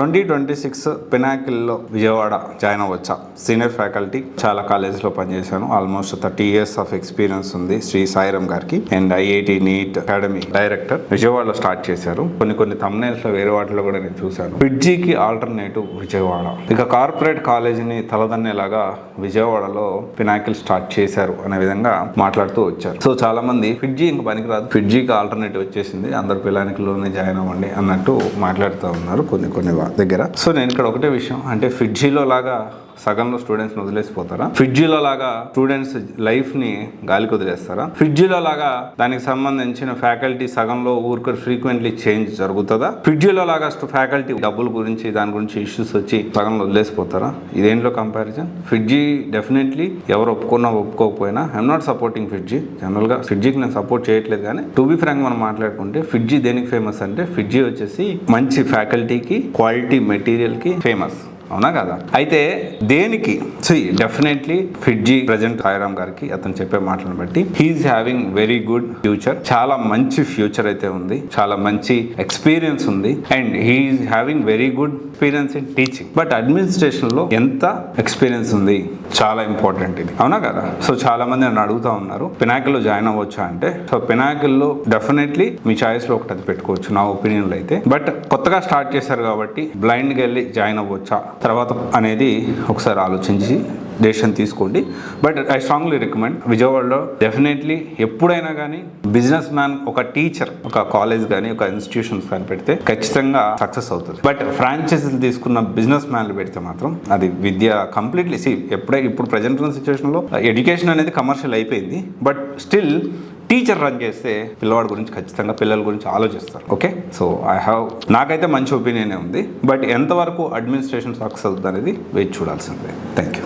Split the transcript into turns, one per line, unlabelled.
2026 పినాకిల్లో Vijayawada join అవ్వచ్చా? Senior faculty, చాలా కాలేజెస్లో పనిచేశాను. ఆల్మోస్ట్ 30 years ఆఫ్ ఎక్స్పీరియన్స్ ఉంది శ్రీ సాయిరామ్ గారికి. And IIT NEET academy director విజయవాడలో స్టార్ట్ చేశారు. కొన్ని thumbnails లో వేరే వాటిలో కూడా నేను చూశాను. ఫిడ్జీకి ఆల్టర్నేటివ్ విజయవాడ. ఇక కార్పొరేట్ కాలేజీని తలదన్నేలాగా విజయవాడలో పినాకిల్ స్టార్ట్ చేశారు అనే విధంగా మాట్లాడుతూ వచ్చారు. సో చాలా మంది ఫిడ్జీ ఇంకా పనికిరాదు, ఫిడ్జీకి ఆల్టర్నేటివ్ వచ్చేసింది, అందరు పినాకిల్లోనే జాయిన్ అవ్వండి అన్నట్టు మాట్లాడుతూ ఉన్నారు కొన్ని దగ్గర. సో నేను ఇక్కడ ఒకటే విషయం అంటే, ఫిడ్జీలో లాగా సగంలో స్టూడెంట్స్ని వదిలేసిపోతారా? ఫిడ్జీలో లాగా స్టూడెంట్స్ లైఫ్ని గాలికి వదిలేస్తారా? ఫిడ్జీలో లాగా దానికి సంబంధించిన ఫ్యాకల్టీ సగంలో ఊరికి ఫ్రీక్వెంట్లీ చేంజ్ జరుగుతుందా? ఫిడ్జీలో లాగా ఫ్యాకల్టీ డబ్బుల గురించి దాని గురించి ఇష్యూస్ వచ్చి సగంలో వదిలేసిపోతారా? ఇదేంట్లో కంపారిజన్? ఫిడ్జీ డెఫినెట్లీ ఎవరు ఒప్పుకోకపోయినా ఐఎమ్ నాట్ సపోర్టింగ్ ఫిడ్జీ. జనరల్గా ఫిడ్జీకి నేను సపోర్ట్ చేయట్లేదు, కానీ టు బి ఫ్రాంక్ మనం మాట్లాడుకుంటే ఫిడ్జీ దేనికి ఫేమస్ అంటే, ఫిడ్జీ వచ్చేసి మంచి ఫ్యాకల్టీకి, క్వాలిటీ మెటీరియల్కి ఫేమస్. అవునా కదా? అయితే దేనికి? డెఫినెట్లీ ఫిడ్జీ ప్రెజెంట్ సాయిరామ్ గారికి అతను చెప్పే మాటలను బట్టి he's having very good future. చాలా మంచి ఫ్యూచర్ అయితే ఉంది, చాలా మంచి ఎక్స్పీరియన్స్ ఉంది, and he's having very good experience in teaching. But administration లో ఎంత ఎక్స్పీరియన్స్ ఉంది చాలా ఇంపార్టెంట్ ఇది. అవునా కదా? సో చాలా మంది నన్ను అడుగుతా ఉన్నారు, పినాకిల్లో జాయిన్ అవ్వచ్చా అంటే. సో పినాకిల్లో డెఫినెట్లీ మీ చాయిస్ లో ఒకటి అది పెట్టుకోవచ్చు నా ఒపీనియన్లో అయితే. బట్ కొత్తగా స్టార్ట్ చేశారు కాబట్టి బ్లైండ్గా వెళ్ళి జాయిన్ అవ్వచ్చా తర్వాత అనేది ఒకసారి ఆలోచించి డెసిషన్ తీసుకోండి. బట్ ఐ స్ట్రాంగ్లీ రికమెండ్ విజయవాడలో డెఫినెట్లీ ఎప్పుడైనా కానీ బిజినెస్ మ్యాన్, ఒక టీచర్, ఒక కాలేజ్ కానీ ఒక ఇన్స్టిట్యూషన్స్ కానీ పెడితే ఖచ్చితంగా సక్సెస్ అవుతుంది. బట్ ఫ్రాంచైజీలు తీసుకున్న బిజినెస్ మ్యాన్లు పెడితే మాత్రం అది విద్య కంప్లీట్లీ ఇప్పుడు ప్రజెంట్ ఉన్న సిచ్యువేషన్లో ఎడ్యుకేషన్ అనేది కమర్షియల్ అయిపోయింది. బట్ స్టిల్ టీచర్ రన్ చేస్తే పిల్లవాడి గురించి ఖచ్చితంగా పిల్లల గురించి ఆలోచిస్తారు. ఓకే, సో నాకైతే మంచి ఒపీనియనే ఉంది. బట్ ఎంతవరకు అడ్మినిస్ట్రేషన్ సక్సెస్ అవుతుంది అనేది వేచి చూడాల్సిందే. Thank you.